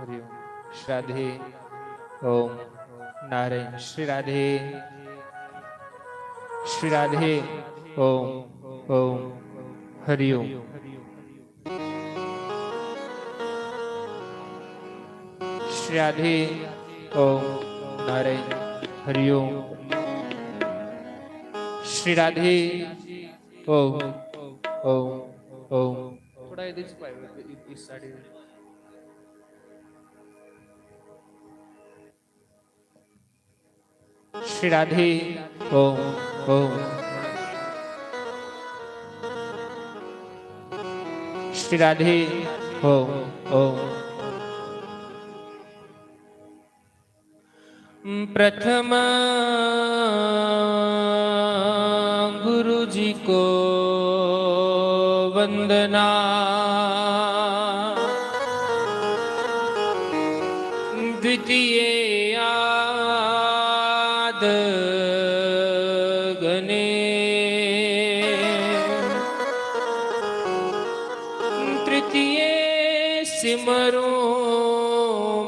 हरि ओम। श्री राधे। ओम नारायण। श्री राधे। श्री राधे। ओम ओम हरि ओम। श्री राधे। ओम नारायण। हरि ओम। श्री राधे। ओम ओम ओम। थोड़ा इस साइड। श्री राधे। ओम ओम। श्री राधे। ओम ओम। प्रथम गुरु जी को वंदना, द्वितीय आद गणे, तृतीय सिमरो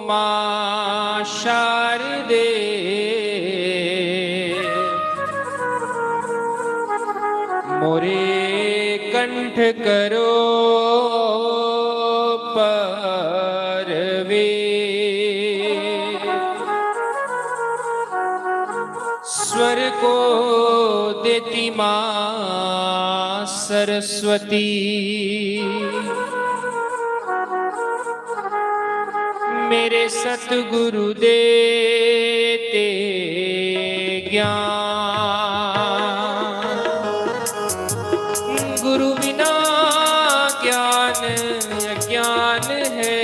मां शारदे, मोरे कंठ करो परवे, स्वर को देती मां सरस्वती, मेरे सतगुरु देते ज्ञान, गुरु बिना ज्ञान अज्ञान है,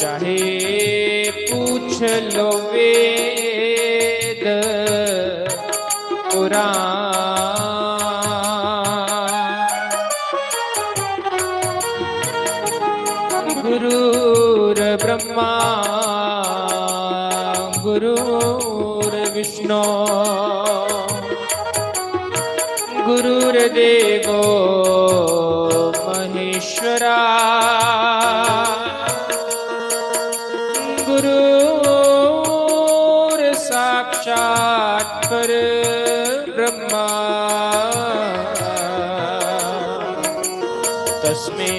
चाहे पूछ लो वेद पुराण, गुरुर्ब्रह्मा गुरुर्विष्णु गुरुर्देवो महेश्वरा, गुरुर्साक्षात् परब्रह्मा, तस्मै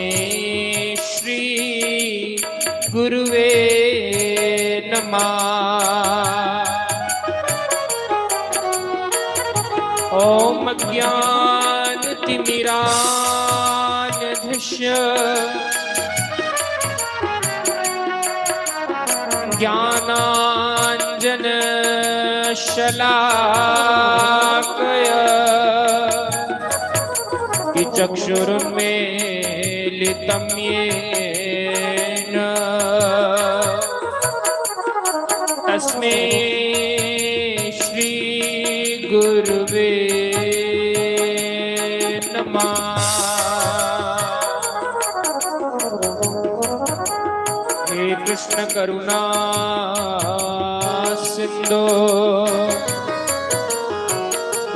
श्री गुरुवे नमः। ओम अज्ञानतिमिरान्धस्य ज्ञानाञ्जनशलाकया चक्षुरुन्मीलितं येन तस्मै श्री गुरुवे नमः। हे कृष्ण करुणा सिंधु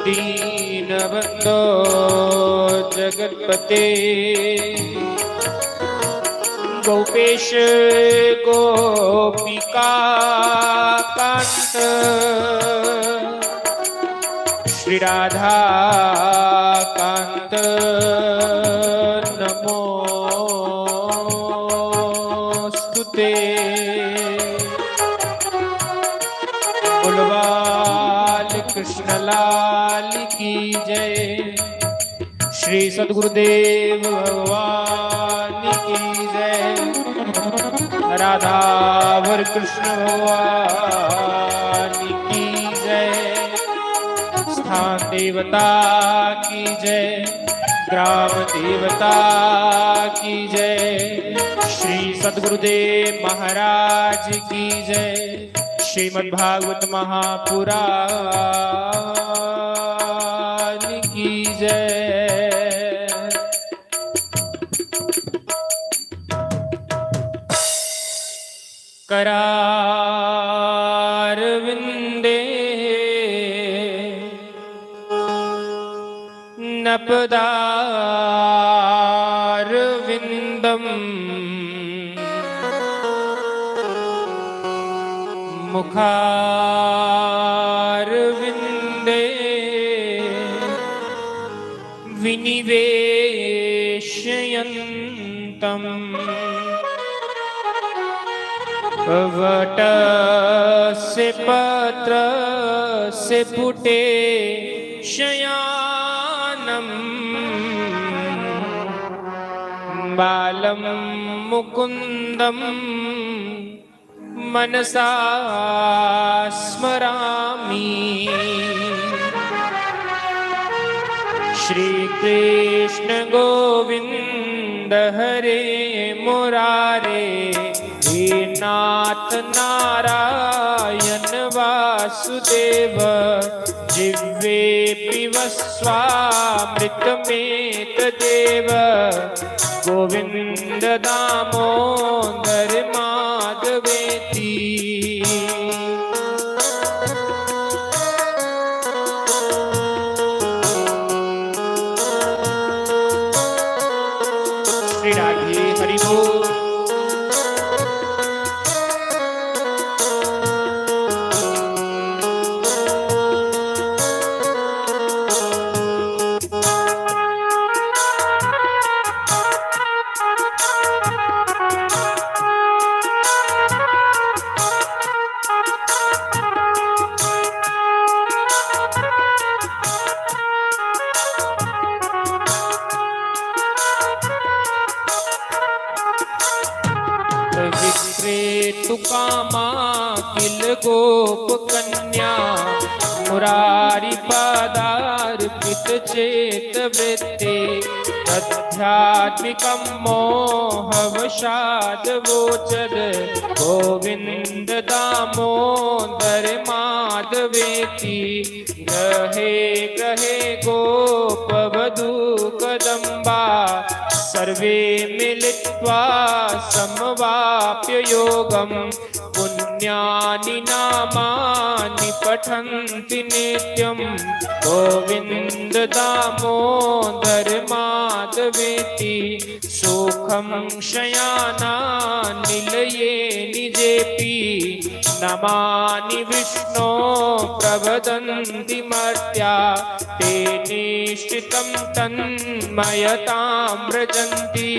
दीनबंधो जगतपते, गोपेश गोपिका कांत, श्री राधा कांत नमोस्तुते। बोलबाल कृष्ण लाल की जय, श्री सद्गुरुदेव भगवान की जय, राधावर कृष्ण भगवान की जय, स्थान देवता की जय, ग्राम देवता की जय, श्री सद्गुरुदेव महाराज की जय, श्रीमद्भागवत महापुराण की जय। करारविंदे नपदारविंदम मुखारविन्दे विनिवेशयन्तम् वटस्य पत्रस्य पुटे शयानम् बालं मुकुन्दं मनसा स्मरामि। श्री कृष्ण गोविंद हरे मुरारे, हे नाथ नारायण वासुदेव, जिह्वे पिब स्वामृतमेतदेव। गोविंद दामोदर माधवेति। श्री राधे हरि बोल। विक्रेतु कामा किल गोप कन्या, मुरारी पदार्पित चेत वृत्ते। आध्यात्मिकं मोहवशाद वोचद, गोविंद दामोदर माधवेति। ग्रहे ग्रहे गोपवधू कदम्बा, सर्वे मिलित्वा समवाप्य योगम्। पुण्यानि नामानि पठन्ति नित्यम्, गोविन्द दामोदर माधवेति। सुखं शयाना निलये निजेपि, नमानि विष्णो प्रवदन्ति मर्त्या। ते निश्चितं तन्मयतां व्रजन्ति,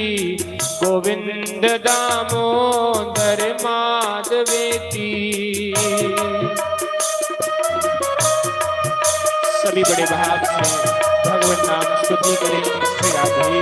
गोविन्द दामोदर माधवेति। सभी बड़े भाव से भगवत नाम स्तुति करें। श्री राधे।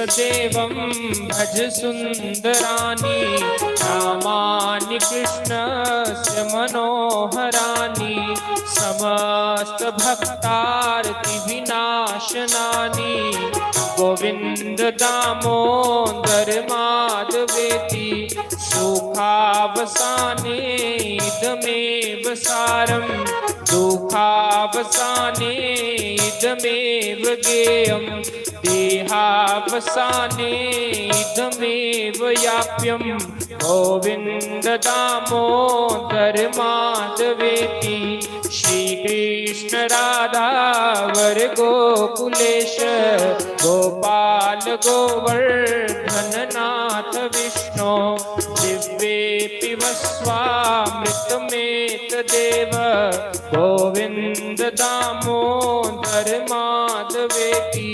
देवं भज सुंदरानि, नामानि कृष्णस्य मनोहरानि। समस्त भक्तार्ति विनाशनानि, गोविंद दामोदर माधवेति। सुखावसाने इदमेव सारम्, दुःखावसाने इदमेव गेयम्। देहावसाने इदमेव याप्यम्, गोविंद दामोदर माधवेति। श्री कृष्ण राधा वर गोकुलेश, गोपाल गोवर्धन नाथ विष्णु। दिव्ये पिब स्वामृतमेतदेव, गोविंद दामोदर माधवेति।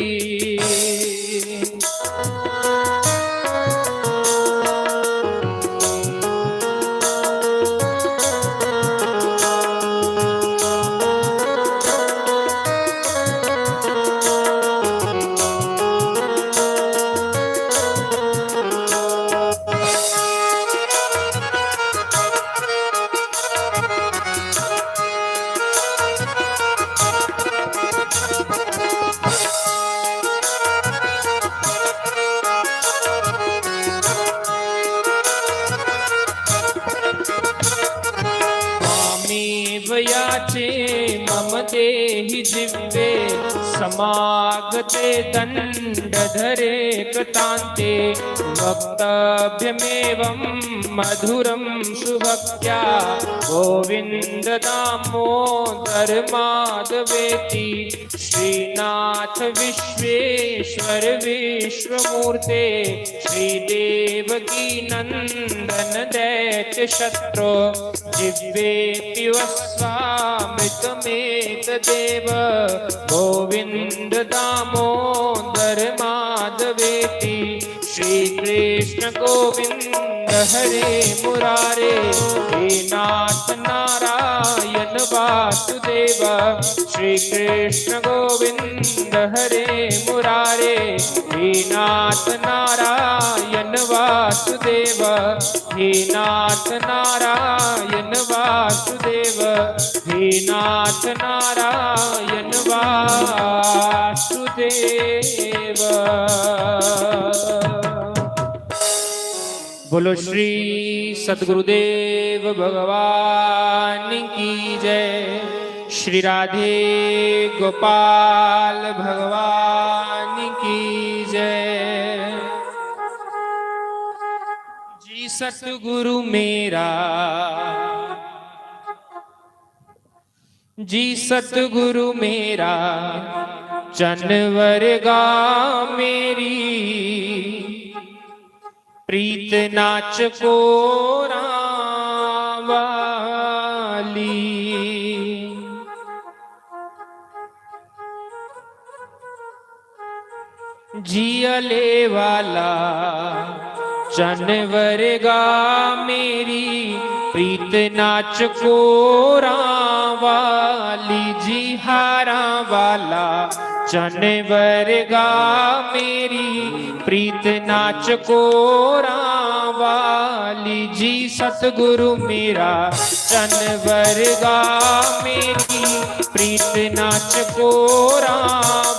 ही जिह्वे समागते दण्डधरे कृतान्ते वक्तव्यमेवं मधुरं सुभक्त्या गोविन्द दामोदर माधवेति श्रीनाथ विश्वेश्वर विश्वमूर्ते श्रीदेवकी नंदन दैत्य शत्रु जिह्वे पिबस्वामृतमेतदेव गोविन्द दामोदर माधवेति श्री कृष्ण गोविंद हरे मुरारे हे नाथ नारायण वासुदेव श्री कृष्ण गोविंद हरे मुरारे हे नाथ नारायण वासुदेव हे नाथ नारायण वासुदेव हे नाथ नारायण वासुदेव। बोलो श्री सद्गुरुदेव भगवान की जय। श्री राधे गोपाल भगवान की जय। जी सतगुरु मेरा, जी सतगुरु मेरा चनवरगा मेरी प्रीत नाच को वाली। जियले वाला चनवरगा मेरी प्रीत नाच को वाली। जी हारा वाला चनवरगा मेरी प्रीत नाच को वाली। जी सतगुरु मेरा चनवरगा मेरी प्रीत नाच को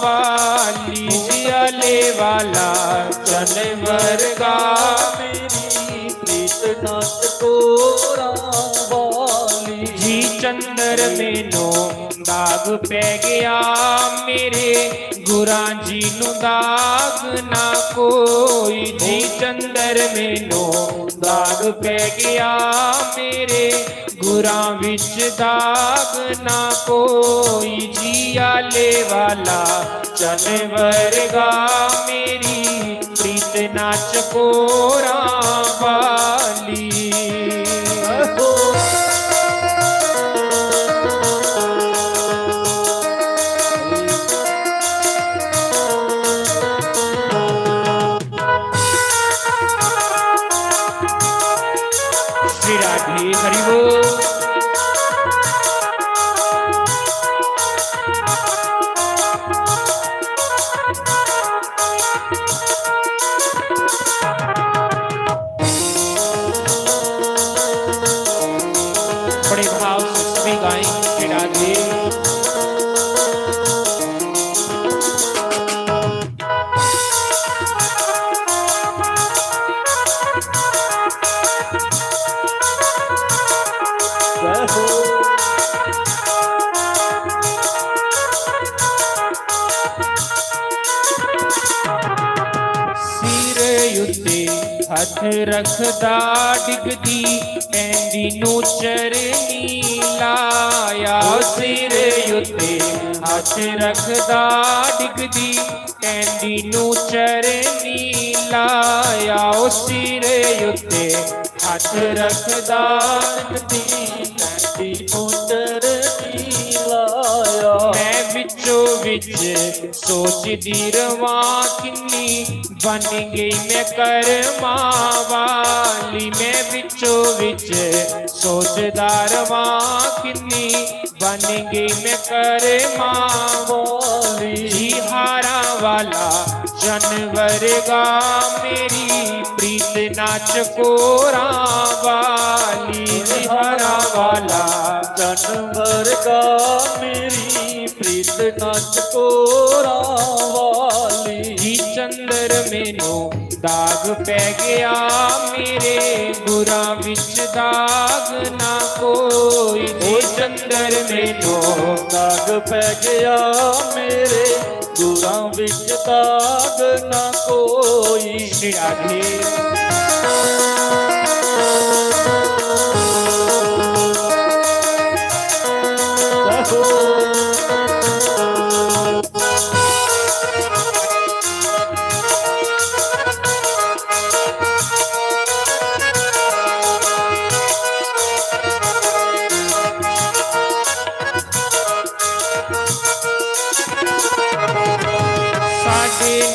वाली। जियले वाला चनवरगा मेरी प्रीत नाच को वाली। जी चंदर में नो दाग पै गया मेरे गुरां जी नू दाग ना कोई। जी चंदर में नो दाग पै गया मेरे गुरां विच दाग ना कोई। जियाले वाला चनवरगा मेरी प्रीत नाच को वाली। श्री राधे हरि बोल। बड़े भाव से सभी गाएं श्री राधे। हथ रखदा डिगदी पैंदी नू चरनी लाया। सिर उत्ते हथ रखदा डिगदी पैंदी नू चरनी लाया। सिर उत्ते हथ रखदा डिगदी पैंदी नू चरनी लाया। मैं विचो विच सोचदी रवां किन्नी बन गई मैं कर्मा वाली। मैं विचो विच सोचदा रवां किन्नी बन गई मैं कर्मा वाली। जी हारा वाला चनवरगा मेरी प्रीत नाच को वाली। जी हारा वाला चनवरगा मेरी प्रीत नाच को वाली। जी चंदर में नो दाग पै गया मेरे गुरां विच दाग ना कोई। ओ चंदर मैनू दाग पै गया मेरे गुरां विच दाग ना कोई। श्री राधे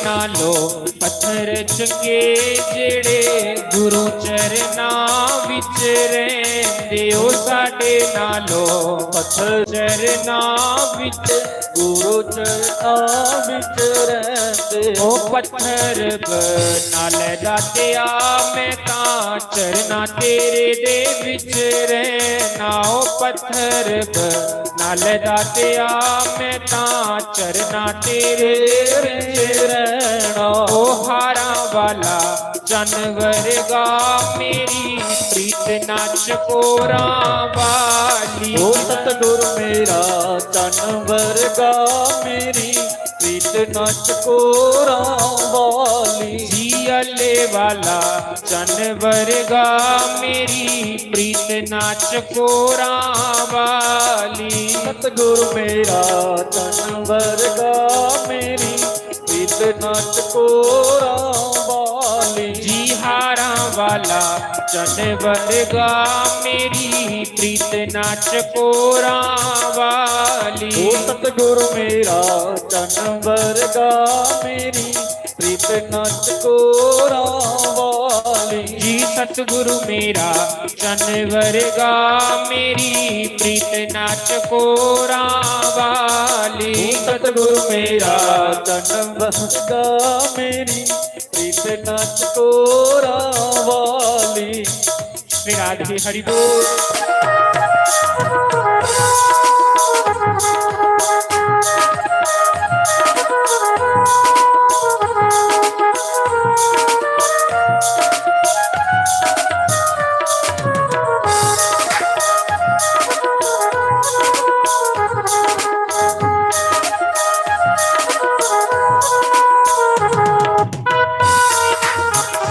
नालो पत्थर चंगे जेड़े गुरु चरनां विच रहिंदे। ओ साडे नालो पत्थर चरनां विच गुरु चरनां विच रहिंदे। ओ पत्थर नाल दातिया मैं तां चरना तेरे दे विच रहना। ओ पत्थर नाल दातिया मैं तां चरना तेरे विच रहना। ओ हारा वाला चन वर्गा मेरी प्रीत ना चकोरा वाली। ओ सतगुर मेरा चन वर्गा मेरी प्रीत ना चकोरा वाली। जी अल्ले वाला चन वर्गा मेरी प्रीत ना चकोरा वाली। सतगुर मेरा चन वर्गा मेरी प्रीत ना चकोरा वाली। जी हारा वाला चन वर्गा मेरी प्रीत ना चकोरा वाली। ओ सतगुर मेरा चन वर्गा मेरी प्रीत ना चकोरा वाली। जी सतगुरु मेरा चन वर्गा मेरी प्रीत ना चकोरा वाली। सतगुरु मेरा चन वर्गा मेरी प्रीत ना चकोरा वाली। श्री राधे हरि बोल।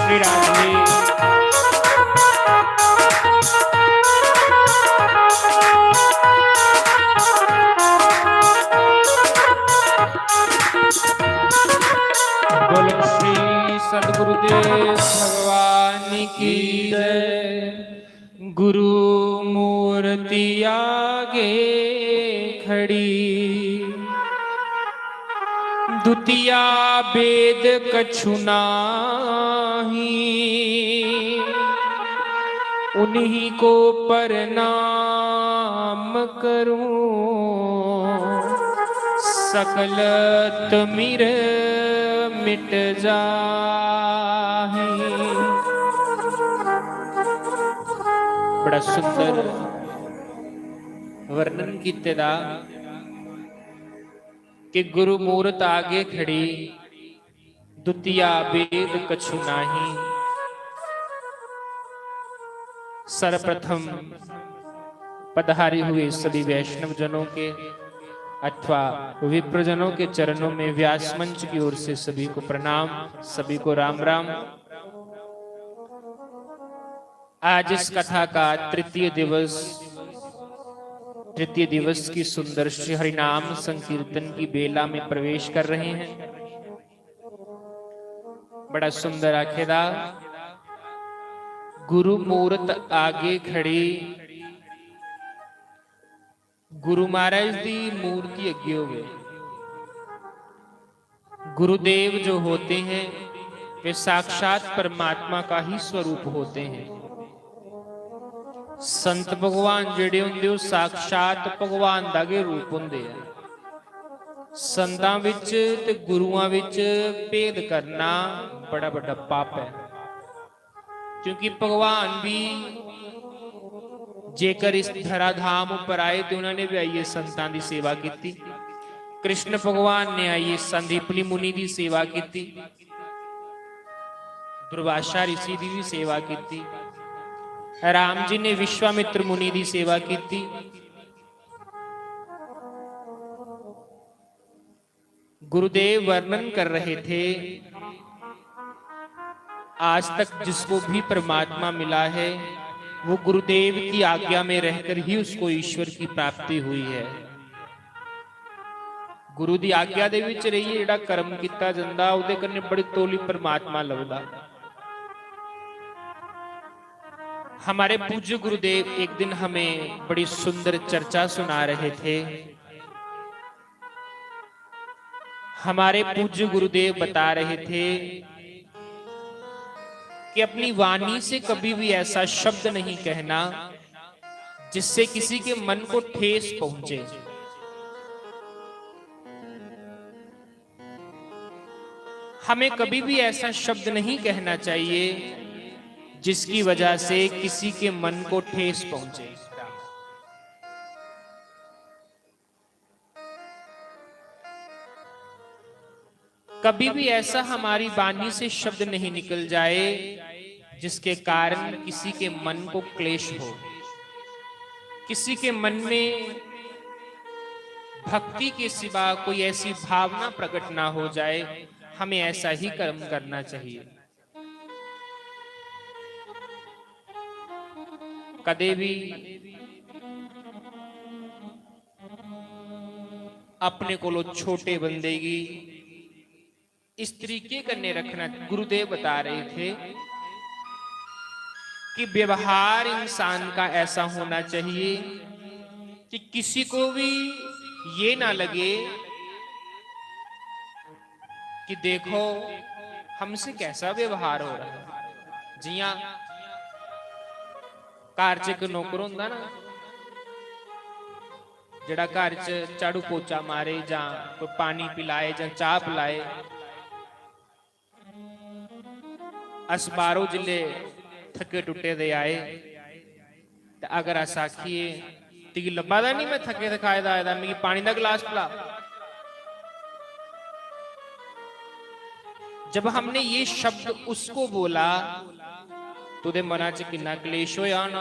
श्री राधे बोल श्री सद्गुरुदेव भगवान की जय। गुरु मूर्ति आगे खड़ी दुतिया वेद कछु नाही। उन्हीं को प्रणाम करूं सकल तिमिर मिट जाहि। बड़ा सुंदर वर्णन कीते दा कि गुरु मूरत आगे खड़ी दुतिया वेद कछु नाही। सर्वप्रथम पधारे हुए सभी वैष्णव जनों के अथवा विप्रजनों के चरणों में व्यास मंच की ओर से सभी को प्रणाम, सभी को राम राम। आज इस कथा का तृतीय दिवस की सुंदर श्री हरिनाम संकीर्तन की बेला में प्रवेश कर रहे हैं। बड़ा सुंदर आखेदा गुरु मूरत आगे खड़ी। गुरु महाराज दी मूर्ति अगे हो गए। गुरुदेव जो होते हैं वे साक्षात परमात्मा का ही स्वरूप होते हैं। संत भगवान जेड़े होंदे साक्षात भगवान दा गे रूप होंदे आ। संतां विच ते गुरुआं विच भेद करना बड़ा बड़ा पाप है, क्योंकि भगवान भी जेकर इस धराधाम उपर आए तो उन्होंने भी आइए संतां दी सेवा की। कृष्ण भगवान ने आइए संदीपनी मुनि की सेवा की। ਦੁਰਵਾਸਾ ऋषि ਦੀ ਵੀ ਸੇਵਾ ਕੀਤੀ, राम जी ने विश्वामित्र मुनि की सेवा की। गुरुदेव वर्णन कर रहे थे, आज तक जिसको भी परमात्मा मिला है वो गुरुदेव की आज्ञा में रहकर ही उसको ईश्वर की प्राप्ति हुई है। गुरु की आज्ञा दे विच रहिए, जिहड़ा कर्म किया जाता उहदे कन्ने बड़ी तोली परमात्मा लभदा। हमारे पूज्य गुरुदेव एक दिन हमें बड़ी सुंदर चर्चा सुना रहे थे। हमारे पूज्य गुरुदेव बता रहे थे कि अपनी वाणी से कभी भी ऐसा शब्द नहीं कहना जिससे किसी के मन को ठेस पहुंचे। हमें कभी भी ऐसा शब्द नहीं कहना चाहिए जिसकी वजह से किसी के मन को ठेस पहुंचे। कभी भी ऐसा हमारी वाणी से शब्द नहीं निकल जाए जिसके कारण किसी के मन को क्लेश हो, किसी के मन में भक्ति के सिवा कोई ऐसी भावना प्रकट ना हो जाए। हमें ऐसा ही कर्म करना चाहिए। कदे भी अपने को छोटे बंदे की इस तरीके करने रखना। गुरुदेव बता रहे थे कि व्यवहार इंसान का ऐसा होना चाहिए कि किसी को भी ये ना लगे कि देखो हमसे कैसा व्यवहार हो रहा है। जियां घर च एक नौकर होंदा ना, जिहड़ा घर च झाड़ू पोचा मारे जां कोई पानी पिलाए जां चाह पिलाए। अस बाहरों जिले थके टुटे दे आए ते अगर अस आखिए ती लब्भा दा नहीं मैं थके थकाए दा आए दा, मिगी पानी दा गिलास पिला। जब हमने ये शब्द उसको बोला तो उहदे मना च किन्ना क्लेश होया होना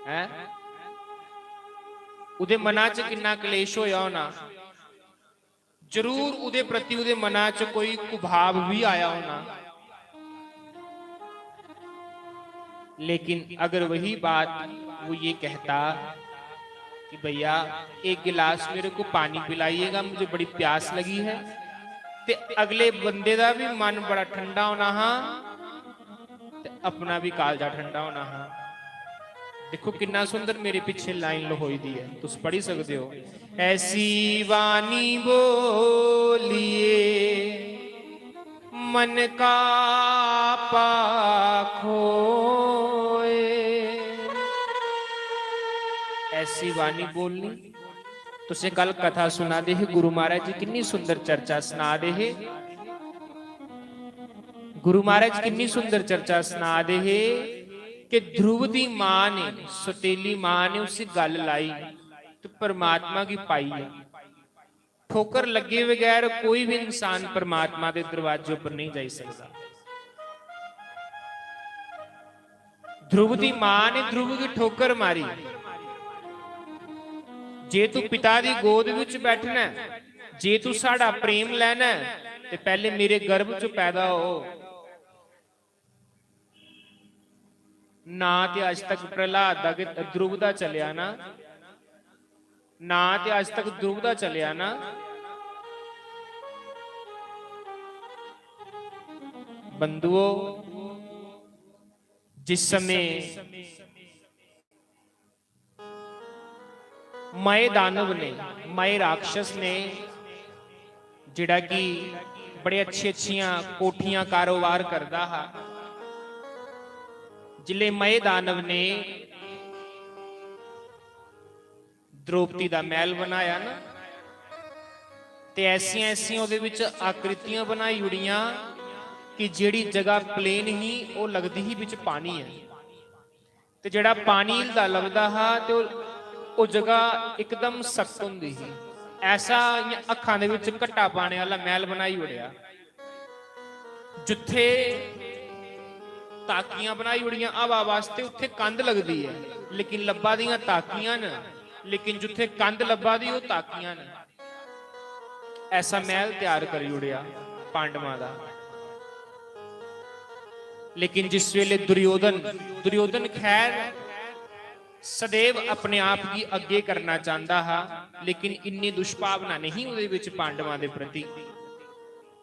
है, उहदे मना च किन्ना क्लेश होया होना। जरूर उहदे प्रति उहदे मना च कोई कुभाव भी आया होना। लेकिन अगर वही बात वो ये कहता कि भैया एक गिलास मेरे को पानी पिलाइएगा, मुझे बड़ी प्यास लगी है, ते अगले बंदे दा भी मन बड़ा ठंडा होना हा ते अपना भी कालजा ठंडा होना हा। देखो कितना सुंदर मेरे पीछे लाइन लहोई दी है, तुम पढ़ी सकते हो। ऐसी वाणी बोलिए मन का पाखोए। ऐसी वाणी बोलनी। तुसे कल कथा सुना दे है, गुरु महाराज जी कितनी सुंदर चर्चा सुना दे है। गुरु महाराज कितनी सुंदर चर्चा सुना दे है कि ध्रुव दी मां ने, सौतेली मां ने उसे गल लाई तो परमात्मा की पाई है। ठोकर लगे बगैर कोई भी इंसान परमात्मा के दरवाजे पर नहीं जा सकता। ध्रुव दी मां ने ध्रुव की ठोकर मारी। जे तू पिता दी गोद विच बैठना, जे तू साड़ा प्रेम लेना ते पहले मेरे गर्भ च पैदा हो। ना ते अज तक प्रहलाद दा ध्रुव दा चलिया ना ते अज तक ध्रुव दा चलिया ना। बंधुओं, जिस समय मय दानव ने, मय राक्षस ने, जिहड़ा कि बड़े अच्छियां कोठियां कारोबार करदा हा, जिले मय दानव ने द्रौपदी दा महल बनाया ना, ते ऐसियां ऐसियां उहदे विच आकृतियां बनाई उड़ियां कि जिहड़ी जगह प्लेन ही वो लगदी ही विच पानी है, ते जिहड़ा पानी हिलदा लभदा हा ते वो जगह एकदम सख्त हुंदी ही। ऐसा अखां दे विच घट्टा पाने वाला महल बनाई उड़िया जिथे ताकियां बनाई उड़ियां हवा वास्ते, उत्थे कंध लगदी है लेकिन लब्बा दियां ताकियां न, लेकिन जिथे कंध लब्बा दी वो ताकियां न। ऐसा महल तैयार करी उड़िया पांडवां दा। लेकिन जिस वेले दुर्योधन खैर सदैव अपने आप की अगे करना चाहता हा, लेकिन इन्नी दुष्भावना नहीं उहदे विच पांडवां दे प्रति।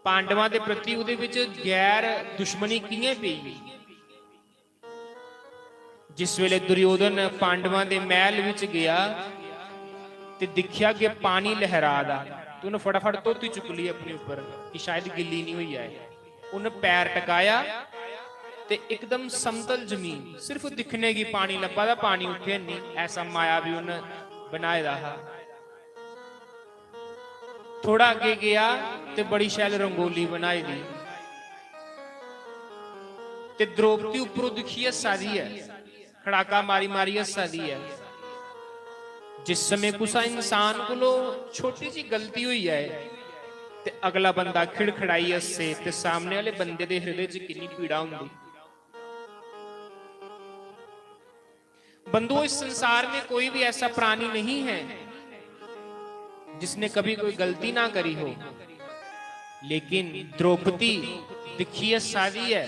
पांडवां दे प्रति उहदे विच गैर दुश्मनी किवें पई। जिस वेले दुर्योधन पांडवां दे महल विच गया ते दिखिया कि पानी लहरा दा, तो उन्हें फटाफट धोती चुक ली अपने ऊपर कि शायद गिल्ली नहीं हुई है। उन्हें पैर टकाया ते एकदम समतल जमीन, सिर्फ दिखने की पानी लब्बा दा, पानी उठे नहीं। ऐसा माया भी उन्हें बनाए दा हा। थोड़ा अगे गया ते बड़ी शैल रंगोली बनाई दी ते द्रौपदी उपरों दिखी हस्सा दी है, खड़ाका मारी मारी हस्सा दी है। जिस समय कुसा इंसान को छोटी जी गलती हुई है ते अगला बंदा खिड़खड़ाई हस्से ते सामने वाले बंदे दे हृदय च कितनी पीड़ा हुंदी। बंधुओं, इस संसार में कोई भी ऐसा प्राणी नहीं है जिसने कभी कोई गलती ना करी हो, लेकिन द्रौपदी दिखी हस्सा दी है,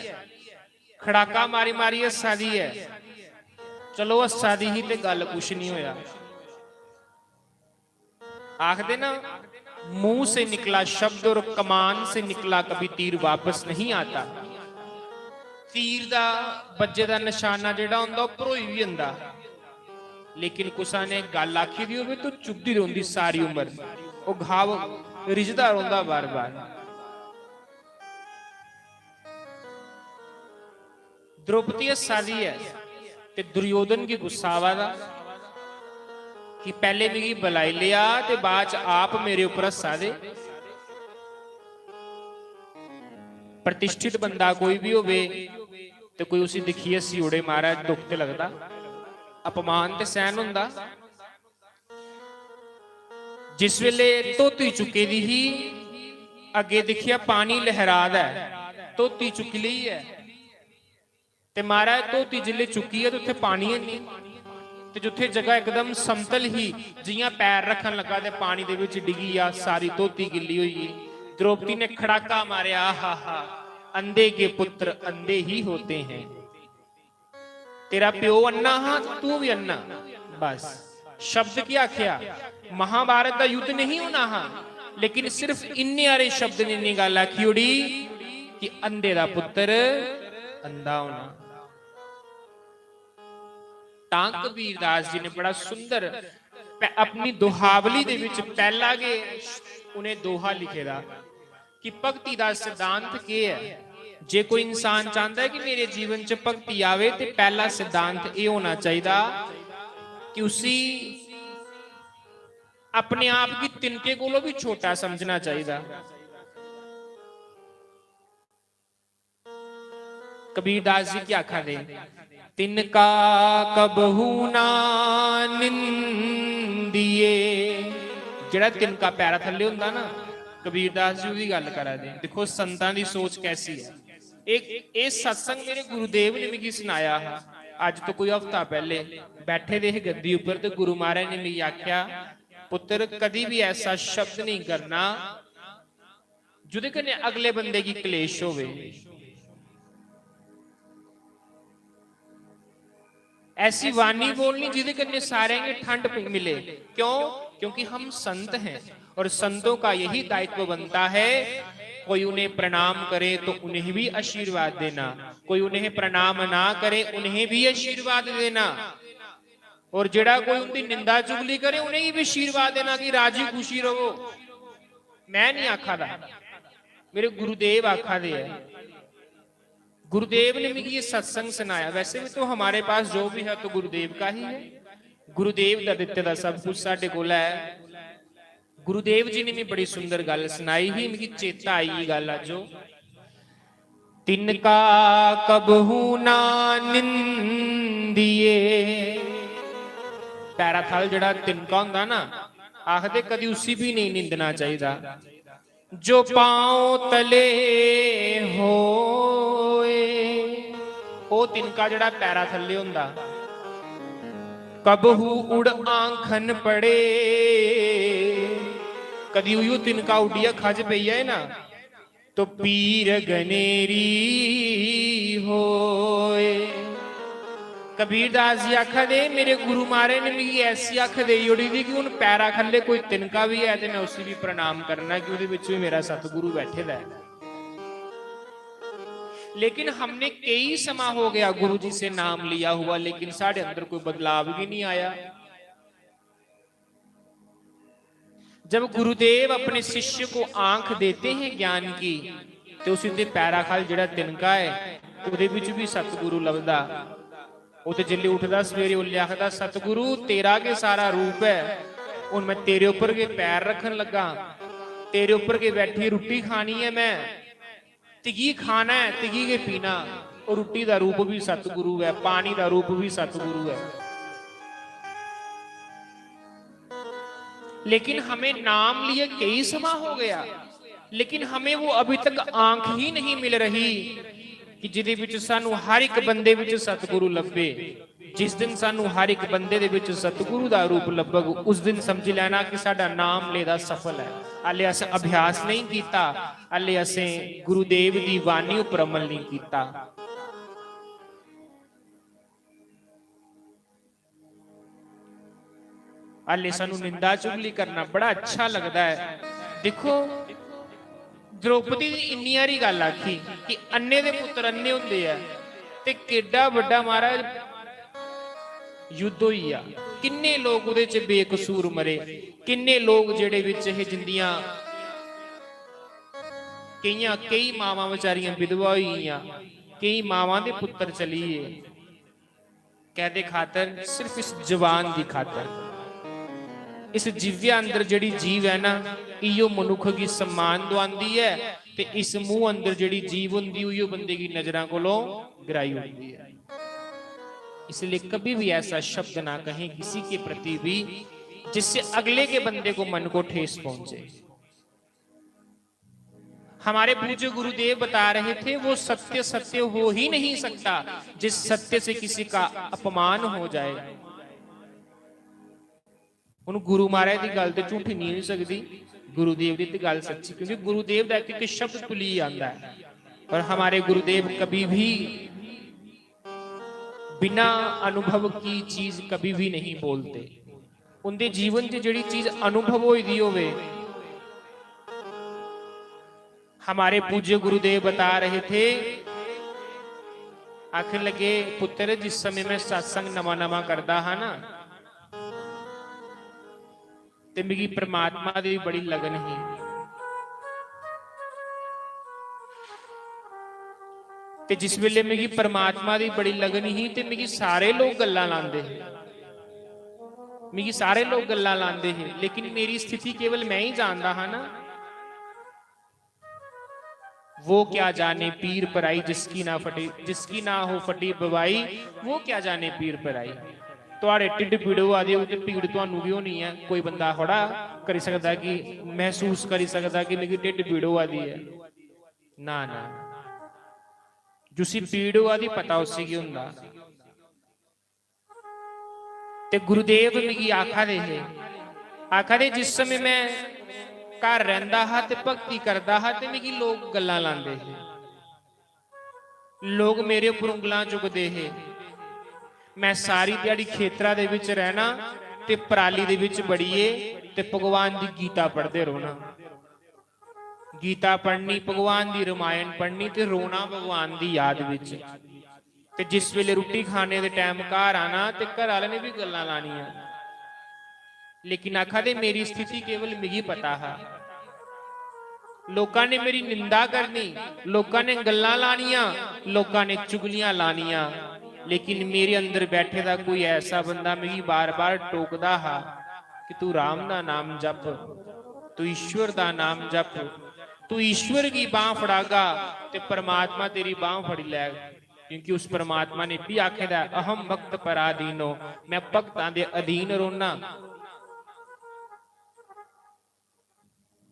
खड़ाका मारी मारी हस्सा दी है। चलो हस्सा दी ही ते गल कुछ नहीं होया। आखदे ना, मुंह से निकला शब्द और कमान से निकला कभी तीर वापस नहीं आता। तीर दा बज्जे दा निशाना जिहड़ा हुंदा ओह भरोई भी हुंदा, लेकिन कुसा ने गल आखी दी होवे तो चुभदी रहिंदी सारी उम्र, वो घाव रिझदा रहिंदा बार बार। द्रौपदी हस्सा दी है ते दुर्योधन की गुस्सा आवा दा कि पहले मेरी बुलाई लिया ते बाद च आप मेरे ऊपर हस्सा दे। प्रतिष्ठित बंदा कोई भी होवे ते कोई उसी दिखी हस्सी उड़े, महाराज दुख ते लगदा, अपमान ते सहन हुंदा। जिस वेले धोती चुके दी ही, अगे दिखिया पानी लहरा दा है, धोती चुकी ली है ते महाराज धोती जिले चुकी है तो उत्थे पानी है नहीं, ते जिथे जगह एकदम समतल ही, जियां पैर रखन लगा ते पानी दे विच डिगी आ, सारी धोती गिल्ली हुई। द्रौपदी ने खड़ाका मारिया, हा हा, अंधे के पुत्र अंधे ही होते हैं। तेरा प्यो अन्ना हा, तू भी अन्ना। बस शब्द क्या आख्या, महाभारत का युद्ध नहीं होना हा, लेकिन सिर्फ इन्ने आरे शब्द ने इन्नी गल आखी उड़ी कि अंधे दा पुत्र अंधा होना। तां कबीरदास जी ने बड़ा सुंदर अपनी दोहावली दे विच पहला के उन्हें दोहा लिखे दा कि भगती दा सिद्धांत के है। जे कोई इंसान चाहता है कि मेरे जीवन च भक्ति आवे ते पहला सिद्धांत ये होना चाहिए कि उसी अपने आप की तिनके को भी छोटा समझना चाहिए। कबीरदास जी क्या आखा दे, तिनका कबहू ना निंदिए। जेड़ा तिनका पैरा थल्ले हुंदा ना, कबीरदास जी की गल करा दे। देखो संतां दी सोच कैसी है। एक सत्संग मेरे गुरुदेव ने मिगी सुनाया है, अज तो कोई हफ्ता पहले बैठे दे गद्दी उपर, तो गुरु महाराज ने मिगी आख्या, पुत्र कदी भी ऐसा शब्द नहीं करना जिहदे कन्नै अगले बंदे की क्लेश होवे। ऐसी वाणी बोलनी जिहदे कन्नै सारे की ठंड मिले। क्यों? क्योंकि हम संत हैं और संतों का यही दायित्व बनता है, कोई उन्हें प्रणाम करे तो उन्हें भी आशीर्वाद देना, कोई उन्हें प्रणाम ना करे उन्हें भी आशीर्वाद देना, और जेड़ा कोई उनकी निंदा चुगली करे उन्हें भी आशीर्वाद देना कि राजी खुशी रहो। मैं नहीं आखा दा, मेरे गुरुदेव आखा दे है। गुरुदेव ने मुझे ये सत्संग सुनाया। वैसे भी तो हमारे पास जो भी है तो गुरुदेव का ही है, गुरुदेव दा दित्ते दा सब कुछ साडे कोल है। गुरुदेव जी ने भी बड़ी सुंदर गल सुनाई ही, मुझे चेता आई गल अजो, तिनका कबहू ना निंदिए। पैरा थल जड़ा तिनका हुंदा ना, आखदे कदी उसी भी नहीं निंदना चाहिए। जो पांव तले होए ਉਹ ਤਿਨਕਾ ਜਿਹੜਾ ਪੈਰਾਂ ਥੱਲੇ ਹੁੰਦਾ। ਕਬਹੂ ਉੜ ਆਂਖਨ ਪੜੇ, ਕਦੀ ਉਯੋ ਤਿਨਕਾ ਉੱਡੀਆ ਖੱਜ ਪਈ ਹੈ ਨਾ, तो पीर गनेरी होए। कबीरदास जी आखा दे मेरे गुरु महाराज ने मेरी ऐसी अख दे उड़ी दी कि उन पैरा खले कोई तिनका भी है तो मैं उसी भी प्रणाम करना कि उहदे विच भी मेरा सतगुरु बैठे दा है। लेकिन हमने कई समा हो गया गुरु जी से नाम लिया हुआ, लेकिन साढ़े अंदर कोई बदलाव भी नहीं आया। जब गुरुदेव अपने शिष्य को आंख देते हैं ज्ञान की, तो उसी पैरा खल जिहड़ा तिनका है उहदे विच भी सतगुरु लभदा। ਉਹ ਤੇ ਜਿੱਲੇ ਉੱਠਦਾ ਸਵੇਰੇ ਉਹ ਲਿਖਦਾ ਸਤਿਗੁਰੂ ਤੇਰਾ ਕੇ ਸਾਰਾ ਰੂਪ ਹੈ, ਹੁਣ ਮੈਂ ਤੇਰੇ ਉੱਪਰ ਕੇ ਪੈਰ ਰੱਖਣ ਲੱਗਾ, ਤੇਰੇ ਉੱਪਰ ਕੇ ਬੈਠੀ ਰੋਟੀ ਖਾਣੀ ਹੈ, ਮੈਂ ਤਿਗੀ ਖਾਣਾ ਹੈ, ਤਿਗੀ ਕੇ ਪੀਣਾ। ਉਹ ਰੋਟੀ ਦਾ ਰੂਪ ਵੀ ਸਤਿਗੁਰੂ ਹੈ, ਪਾਣੀ ਦਾ ਰੂਪ ਵੀ ਸਤਿਗੁਰੂ है। लेकिन हमें नाम लिए कई समा हो गया, लेकिन हमें वो अभी तक आंख ही नहीं मिल रही कि जिहदे विच सानू हर एक बंदे विच सतगुरु लभे। जिस दिन सानू हर एक बंदे दे विच सतगुरु दा रूप लभग, उस दिन समझ लेना कि साडा नाम लेदा सफल है। हाले अस अभ्यास नहीं कीता, हाले असें गुरुदेव दी वाणी उपर अमल नहीं कीता। हाले सानू निंदा चुगली करना बड़ा अच्छा लगता है। देखो द्रौपदी दी इन्नी हारी गल आखी कि अन्ने दे पुत्र अन्ने हुंदे आ ते केडा वड्डा महाराज युद्ध होई आ, किन्ने लोग उहदे च बेकसूर मरे, किन्ने लोग जेड़े विच इह जिंदियां कई मावां विचारियां विधवा होई गईयां, कई मावां दे पुत्र चली गए कहदे खातर, सिर्फ इस जवान दी खातर। इस जीव्या अंदर जिहड़ी जीव है ना, इहो मनुख की सम्मान दवांदी है, ते इस मुंह अंदर जिहड़ी जीव हुंदी उहियो बंदे की नजरां कोलों गिराई हुंदी है। इसलिए कभी भी ऐसा शब्द ना कहें किसी के प्रति भी जिससे अगले के बंदे को मन को ठेस पहुंचे। हमारे पूज्य गुरुदेव बता रहे थे वो सत्य सत्य हो ही नहीं सकता जिस सत्य से किसी का अपमान हो जाए। ਹੁਣ गुरु महाराज की गल तो झूठी नहीं हो सकती, गुरुदेव की तो गल सच्ची, क्योंकि गुरुदेव का एक शब्द तुली आता है। और हमारे गुरुदेव कभी भी बिना अनुभव की चीज कभी भी नहीं बोलते। उनके जीवन से जिहड़ी चीज अनुभव होई दी होवे, हमारे पूज्य गुरुदेव बता रहे थे, आखिर लगे पुत्र जिस समय मैं सत्संग नवा नवा करता हाँ ना, ते मेरी परमात्मा दी बड़ी लगन ही। ते जिस वेले मेरी परमात्मा दी बड़ी लगन ही ते मेरी सारे लोग गल्लां लांदे हैं, मेरी सारे लोग गल्लां लांदे हैं, लेकिन मेरी स्थिति केवल मैं ही जानता हाँ ना। वो क्या जाने पीर पराई जिसकी ना फटी, जिसकी ना हो फटी बवाई, वो क्या जाने पीर पराई। तुहाडे ढिड पीड़ आदि ते पीड़ तुहानू भी होनी है। कोई बंदा थोड़ा करी सकता कि महसूस करी सकता कि मेरी ढिड पीड़ आदि है, ना ना, जिसी पीड़ आदि पता उसी की हुंदा। ते गुरुदेव मिगी आखा दे जिस समय मैं घर रहिंदा हा ते भगती करदा हा ते मिगी लोग गल्लां लांदे हे, लोग मेरे उपर उंगलां चुकदे हे। मैं सारी दिहाड़ी खेतरां दे विच रहना ते पराली दे विच बड़ीए ते भगवान दी गीता पढ़दे रोना, गीता पढ़नी, भगवान दी रामायण पढ़नी ते रोना भगवान दी याद विच। ते जिस वेले रोटी खाने दे टाइम घर आना ते घर वाले ने भी गल्लां लानियां, लेकिन आखा दे मेरी स्थिति केवल मिगी पता है। लोकां ने मेरी निंदा करनी, लोकां ने गल्लां लानियां, लोकां ने चुगलियां लानियां, लेकिन मेरे अंदर बैठे दा कोई ऐसा बंदा मेरी बार बार टोकदा हा कि तू राम दा नाम जप, तू ईश्वर दा नाम जप, तू ईश्वर की बांह फड़ागा ते परमात्मा तेरी बांह फड़ी लैगा। क्योंकि उस परमात्मा ने भी आखे दा अहम भक्त पराधीनो, मैं भक्तां दे अधीन रोना।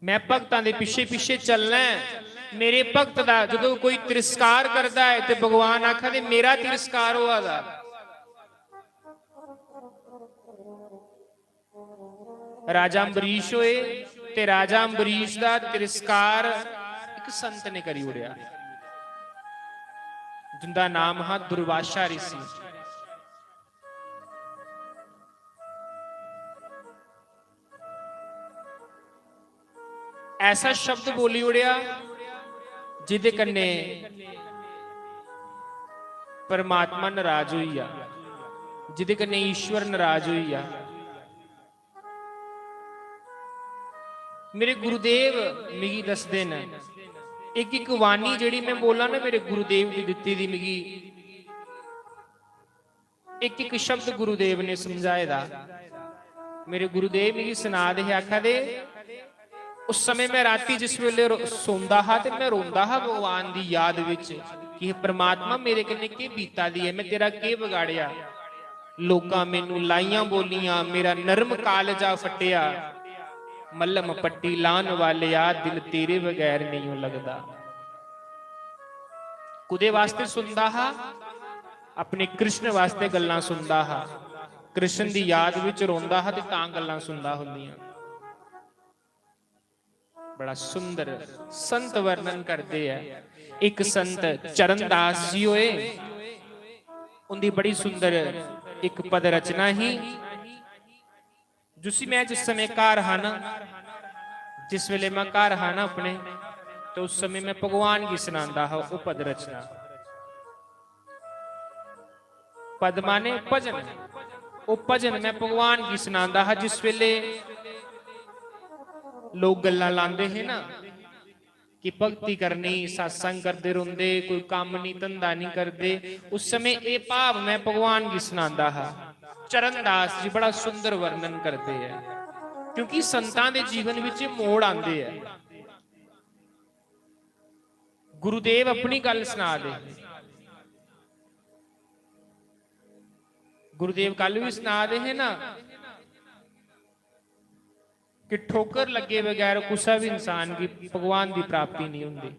मैं भगतां दे पिछे पिछे चलना है। मेरे भगत दा जदों कोई तिरस्कार करदा है ते भगवान आखदे मेरा तिरस्कार होआ दा। राजा अंबरीश होए ते राजा अंबरीश दा तिरस्कार एक संत ने करी उड़िया, जिंदा नाम हा दुर्वासा ऋषि। ऐसा शब्द बोली उड़िया जिदे कन्ने परमात्मा नाराज हुई आ, जिदे कन्ने ईश्वर नाराज हुई आ। मेरे गुरुदेव मिगी दसदे न, एक एक वाणी जिहड़ी मैं बोला ना मेरे गुरुदेव की दित्ती दी, मिगी एक एक शब्द गुरुदेव ने समझाए दा। मेरे गुरुदेव मिगी सुना दे, आखा दे उस समय मैं राती जिस वेले सोंदा हा ते मैं रोंदा हा भगवान दी याद विच कि परमात्मा मेरे कन्ने के बीता दी है, मैं तेरा के बिगाड़िया। लोकां मैनू लाइयां बोलियां, मेरा नरम कालजा फटिया, मल्लम पट्टी लान वाले आ दिल तेरे बगैर नहीं लगदा। कुदे वास्ते सुनदा हा? अपने कृष्ण वास्ते गल्लां सुनदा हा, कृष्ण दी याद विच रोंदा हा ते तां गल्लां सुनदा हुंदियां। बड़ा सुंदर संत वर्णन करते हैं। एक संत चरणदास जी होए, उनकी बड़ी सुंदर एक पद रचना ही जुसी मैं जिस समय घर हा ना, जिस वेले मैं घर हा ना अपने, तो उस समय मैं भगवान की सुनांदा हा वो पद रचना। पद माने भजन, वो भजन मैं भगवान की सुनांदा हा। जिस वेले लोग गल्लां लांदे है ना कि भक्ति करनी, सत्संग करते रोंदे, कोई काम नहीं धंधा नहीं करते, उस समय ये भाव मैं भगवान की सुनांदा हा। चरणदास जी बड़ा सुंदर वर्णन करते हैं, क्योंकि संतां दे जीवन विच मोड़ आंदे हैं। गुरुदेव अपनी गल सुना दे, गुरुदेव कल भी सुना दे है ना कि ठोकर लगे बगैर किसी भी इंसान की भगवान की प्राप्ति नहीं होती।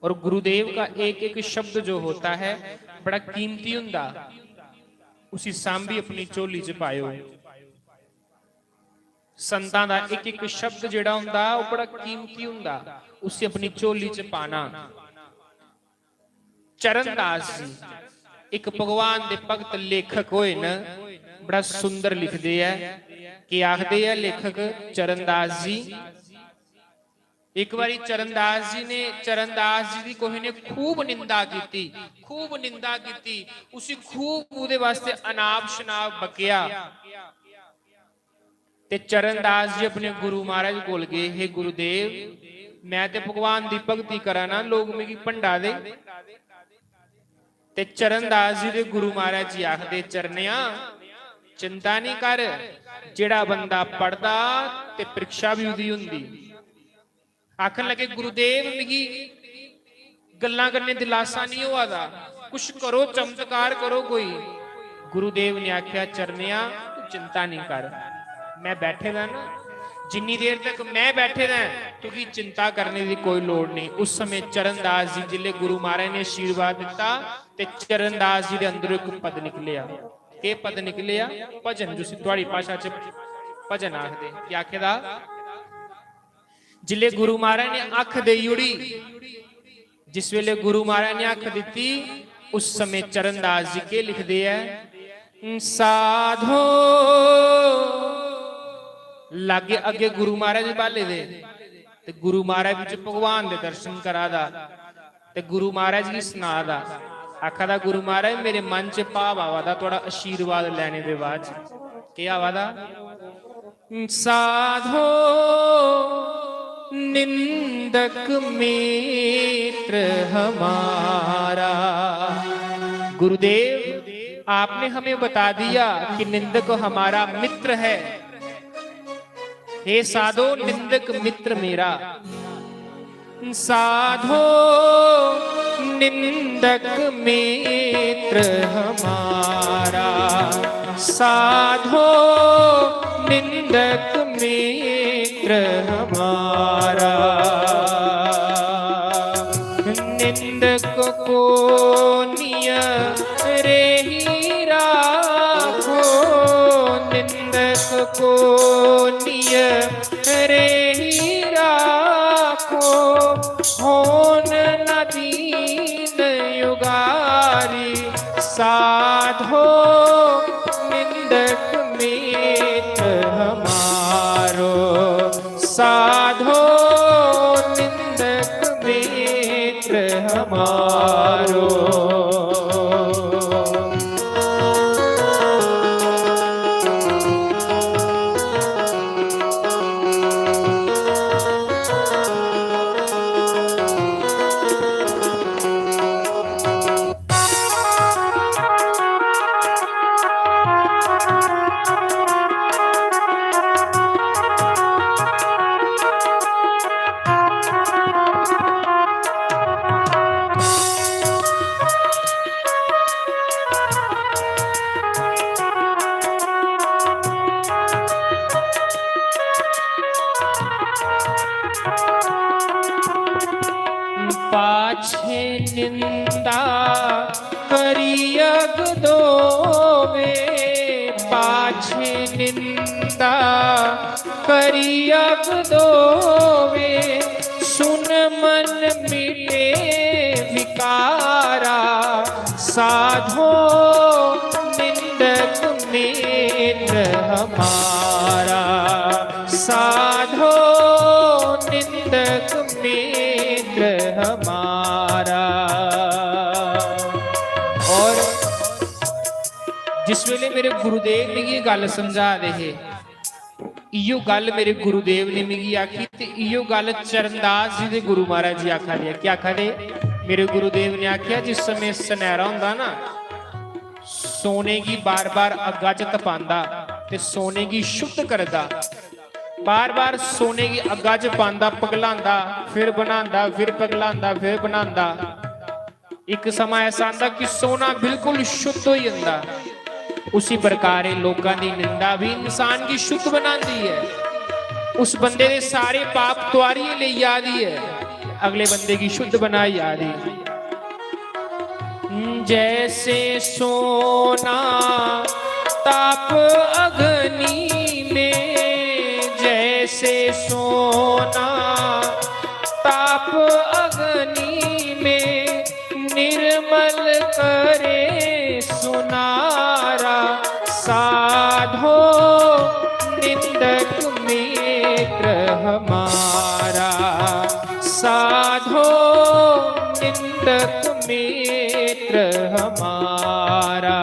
और गुरुदेव का एक एक शब्द जो होता है बड़ा कीमती हुंदा, उसी सांभी अपनी झोली च पायो। संतां दा एक एक शब्द जिहड़ा हुंदा वो बड़ा कीमती हुंदा, उसे अपनी झोली च पाना। चरणदास जी एक भगवान दे भगत लेखक होए न, बड़ा सुंदर लिखते हैं कि आखदे है लेखक चरणदास जी, एक बारी चरणदास जी ने, चरणदास जी की कोई ने खूब निंदा की, खूब निंदा की, उसी खूब उहदे वास्ते अनाप शनाप बकिया। ते चरणदास जी अपने गुरु महाराज कोल गए, हे गुरुदेव मैं ते भगवान की भगती करा ना, लोग मिगी भंडा दे। ते चरणदास जी दे गुरु महाराज जी आखदे, चरनिया चिंता नहीं कर, जिहड़ा बंदा पढ़दा ते परीक्षा भी उदी हुंदी। आखन लगे गुरुदेव मिगी गल्लां करने दिलासा नहीं हुआ दा, कुछ करो चमत्कार करो कोई। गुरुदेव ने आख्या चरनिया तू चिंता नहीं कर, मैं बैठे दा ना, जिन्नी देर तक मैं बैठे दा तुझी चिंता करने की कोई लोड़ नहीं। उस समय चरणदास जी जिले गुरु महाराज ने आशीर्वाद दिता ते चरणदास जी दे अंदर एक पद निकलिया। के पद निकलिया? भजन, जिस तुहाड़ी भाषा च भजन आखदे। क्या आखेदा? जिले गुरु महाराज ने अख देई उड़ी, जिस वेले गुरु महाराज ने अख दिती, उस समय चरणदास जी के लिखदे है, साधो लागे अगे गुरु महाराज बाले दे ते गुरु महाराज विच भगवान दे दर्शन करा दा ते गुरु महाराज की सुना दा। आखा दा गुरु महाराज मेरे मन च भाव आवा दा थोड़ा आशीर्वाद लेने दे बाद क्या आवा दा? साधो निंदक मित्र हमारा। गुरुदेव आपने हमें बता दिया कि निंदक हमारा मित्र है। हे साधो निंदक मित्र मेरा। साधो निंदक मित्र हमारा, साधो निंदक मित्र हमारा। निंदक को निय रे ही राखो, निंदक को निय रे ही राखो, होन न दीन युगारी, साधो निंदक मित्र हमारो, साधो निंदक मित्र हमारो। पाछे निंदा करियग दोवे, पाछे निंदा करियग दोवे, सुन मन मिटे विकारा, साधो निंदक मित्र हमारा, साधो निंदक मित्र हमारा। और जिस वेले मेरे गुरुदेव ने ये गल समझा रहे, इयो गल मेरे गुरुदेव ने मिगी आखी, ते इयो गल चरणदास जी दे गुरु महाराज जी आखा दे। क्या आखा दे? मेरे गुरुदेव ने आख्या, जिस समय सुनहरा हुंदा ना, सोने की बार बार अग्गा च तपांदा ते सोने की शुद्ध करदा, बार बार सोने की अग्गा च पांदा, पगलांदा, फिर बनांदा, फिर पगलांदा, फिर बनांदा। एक समा ऐसा आंदा कि सोना बिल्कुल शुद्ध हो जांदा। उसी प्रकार लोगों की निंदा भी इंसान की शुद्ध बनाती है। उस बंदे के सारे पाप तुआरी ले यादी है, अगले बंदे की शुद्ध बनाई यादी। जैसे सोना ताप अग्नि में, जैसे सोना ताप अग्नि में, निर्मल करे सुनारा, साधो निंदक मित्र हमारा, साधो निंदक मित्र हमारा।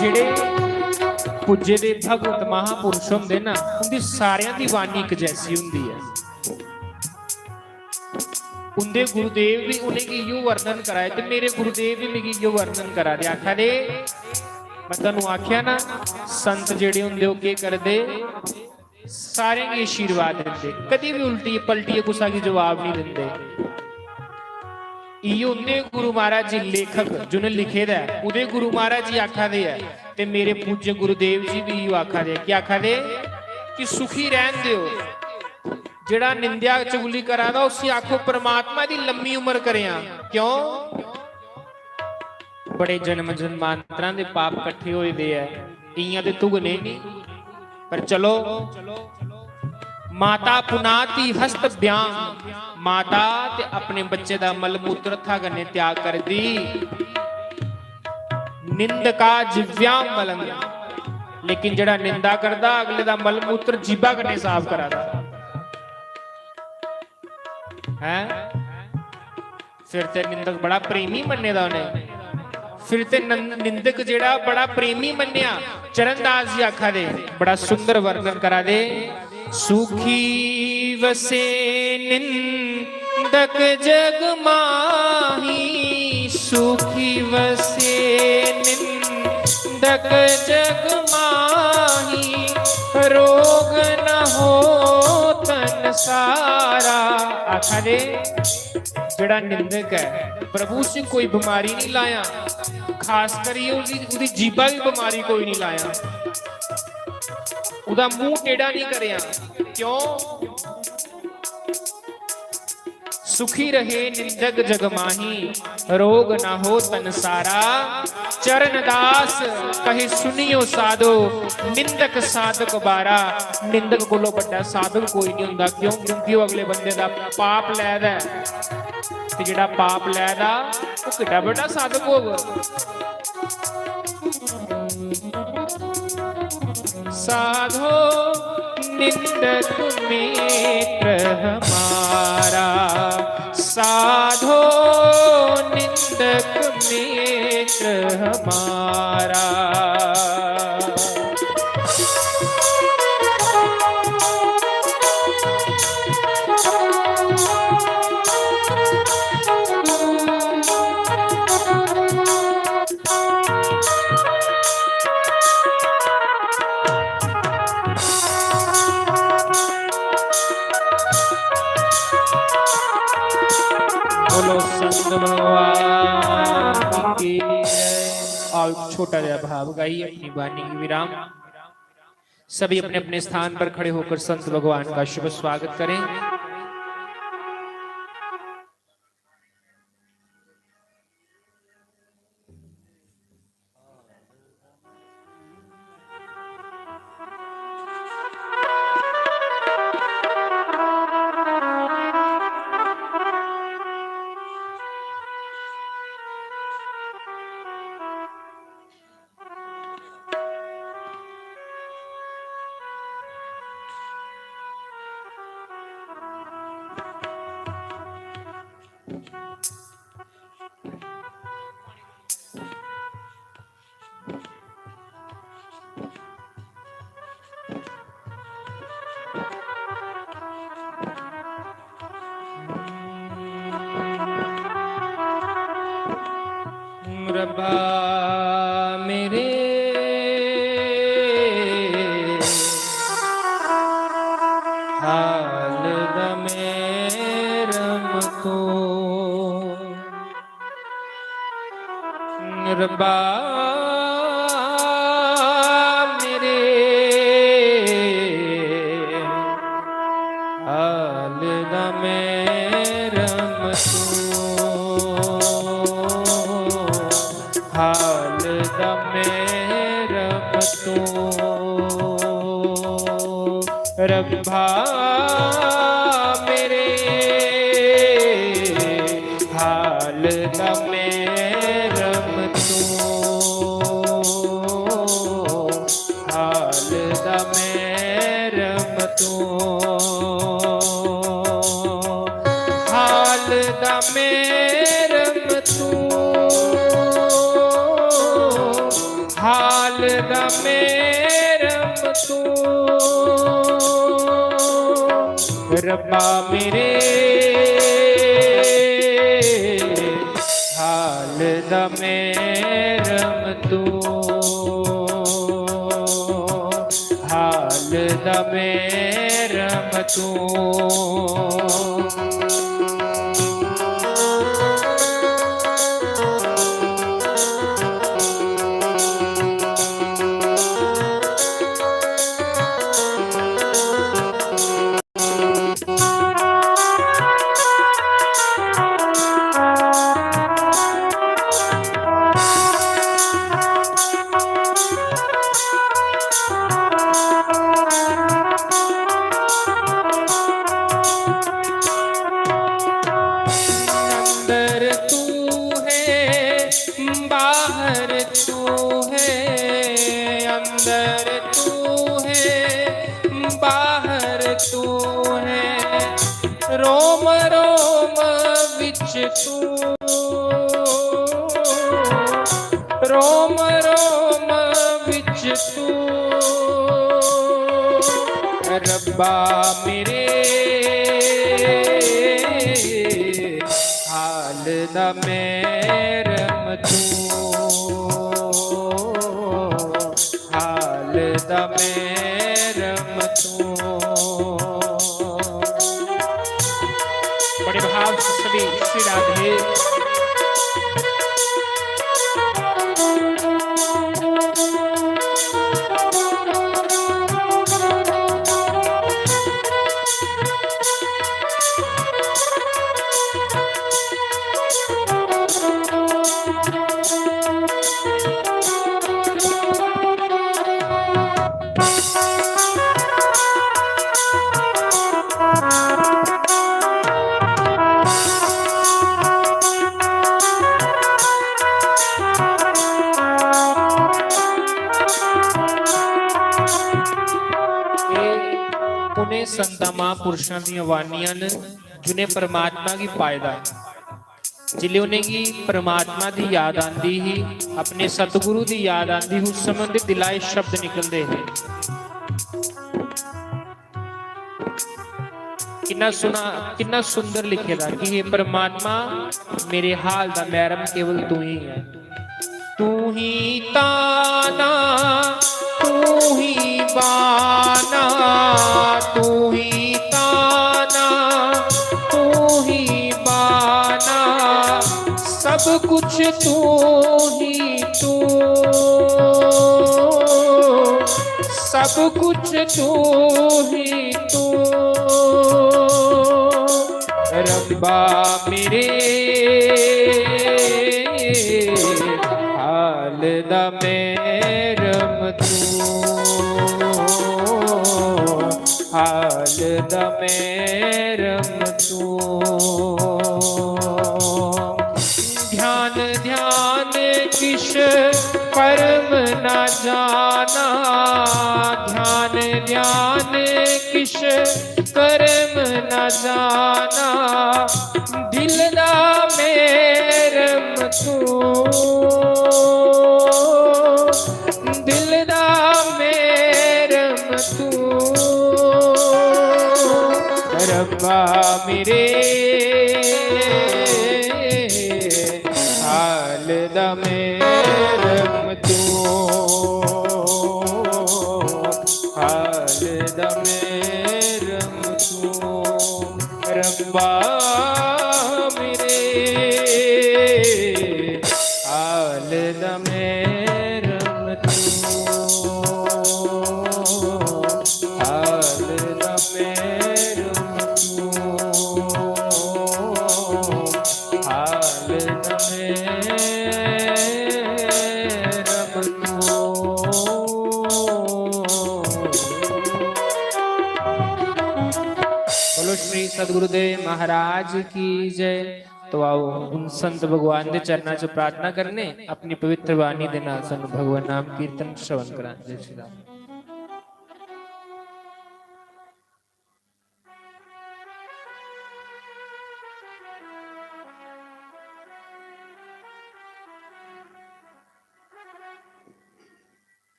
ਜਿਹੜੇ ਪੁੱਜੇ ਦੇ ਭਗਵਤ ਮਹਾਪੁਰਸ਼ ਹੁੰਦੇ ਨਾ, ਉਹਦੀ ਸਾਰਿਆਂ ਦੀ ਬਾਣੀ ਇੱਕ ਜੈਸੀ ਹੁੰਦੀ ਹੈ। ਉਹਦੇ ਗੁਰੂਦੇਵ ਵੀ ਉਹਨੇ ਕੀ ਯੋ ਵਰਣਨ ਕਰਾਇਆ, ਤੇ ਮੇਰੇ ਗੁਰੂਦੇਵ ਵੀ ਮਿਗੀ ਯੋ ਵਰਣਨ ਕਰਾ ਦੇ। ਆਖਿਆ ਦੇ, ਮੈਂ ਤੁਹਾਨੂੰ ਆਖਿਆ ਨਾ, ਸੰਤ ਜਿਹੜੇ ਹੁੰਦੇ ਉਹ ਕੀ ਕਰਦੇ, ਸਾਰਿਆਂ ਨੂੰ ਆਸ਼ੀਰਵਾਦ ਦਿੰਦੇ, ਕਦੀ ਵੀ ਉਲਟੀ ਪਲਟੀ ਗੁੱਸਾ ਕੀ ਜਵਾਬ ਨਹੀਂ ਦਿੰਦੇ। इयो उन्ने गुरु महाराज जी लेखक जिन्हें लिखे दा, उदे गुरु महाराज जी आखा दे है, ते मेरे पूज्य गुरुदेव जी भी इयो आखा दे। क्या आखा दे? कि सुखी रहन दियो। जेड़ा निंदा चुगली करा दा, उसी आखो परमात्मा दी लंबी उम्र करें। क्यों? बड़े जन्म जन्मांतरां दे पाप इकट्ठे होए दे है, इयां दे तुगने नहीं। पर चलो, माता पुनाती हस्त ब्यांग, माता ते अपने बच्चे दा मल मूत्र था गन्ने त्याग कर दी। निंदका जिव्याम मलंग, लेकिन जड़ा निंदा करदा, अगले दा मल मूत्र जीबा कन्ने साफ करा दा है। फिर ते निंदक बड़ा प्रेमी मन्ने दा उन्हें, फिर ते निंदक जेड़ा बड़ा प्रेमी मन्या। चरणदास जी आखा दे बड़ा सुंदर वर्णन करा दे। सुखी वसे निंदक जग माही, सुखी वसे निंदक जग माही, रोग न हो तन सारा। आखा दे जेड़ा निंदक है प्रभु से कोई बीमारी नहीं लाया, खास करिए उसकी जीभा भी बीमारी कोई नहीं लाया, उदा मुंह टेढ़ा नहीं करया। क्यों? सुखी रहे निंदक जग माही, रोग ना हो तन सारा। चरण दास कहे सुनियो साधो, निंदक साधक बारा। निंदक कोलों बड़ा साधक कोई नहीं हुंदा। क्यों? क्योंकि वो अगले बंदे दा पाप लैदा है, ते जिहड़ा पाप लैदा वो किड्डा बड़ा साधक होगा। साधो निंदक मित्र हमारा, साधो निंदक मित्र हमारा। बोलो संत भगवान की जय। और छोटा जहा भाव गाइए अपनी वाणी की विराम। सभी अपने अपने स्थान पर खड़े होकर संत भगवान का शुभ स्वागत करें। रब्बा मेरे हाल दमे रम तो, रब्बा मेरे हाल दमे रम तो, हाल दमे रम तो। रब्बा मेरे हाल दमे रम तो, हाल दमे रम तो, हाल दमे रम तो, हाल दमे रम तो। रब्बा मेरे हाल दमे रम तो, हाल दमे रम तो। बाहर तू है, अंदर तू है, बाहर तू है, रोम रोम विच तू, रब्बा मेरे हाल दा मेरम तू, हाल दा मेरम तू। बड़े भाव से सभी श्री राधे। संतां महापुरुषां दी वाणियां ने जिन्हें परमात्मा की पायदा जिले उन्हें की परमात्मा की याद आती ही अपने सतगुरु की याद आती उस समय उनके दिलाए शब्द निकलते हैं। कितना सुंदर लिखे दा कि हे परमात्मा मेरे हाल दा महरम केवल तू ही है। तू ही ताना तू ही बाना, तू ही ताना तू ही बाना, सब कुछ तू ही तू, सब कुछ तू ही तू। रब्बा मेरे हाल दा मेरम तू, हाल दा मेरम तू। ध्यान ध्यान किश परम न जाना, ध्यान ध्यान किश करम न जाना, दिल दा मेरम तू, दिल दा मेरम तू। रब्बा मेरे हाल दा मेरम तू, हाल दा मेरम तू। रब्बा मेरे हाल दा मेरम तू, हाल दा मेरम तू, हाल दा मेरम तू। बोलो श्री सदगुरुदेव महाराज की जय। तो आओ उन संत भगवान के चरणों से प्रार्थना करने अपनी पवित्र वाणी दे नाल सानू भगवान नाम कीर्तन श्रवण करा। जय श्री राम।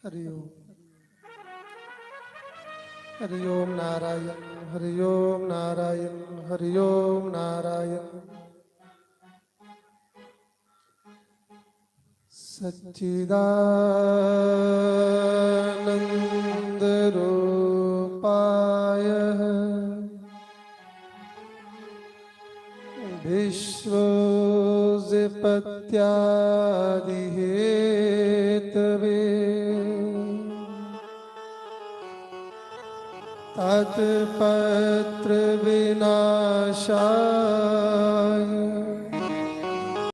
हरि ओम, हरि ओम नारायण, हरि ओम नारायण, हरि ओम नारायण। सच्चिदानंद रूपाय विश्वोत्पत्त्यादि हेतवे तत्पत्र विनाशाय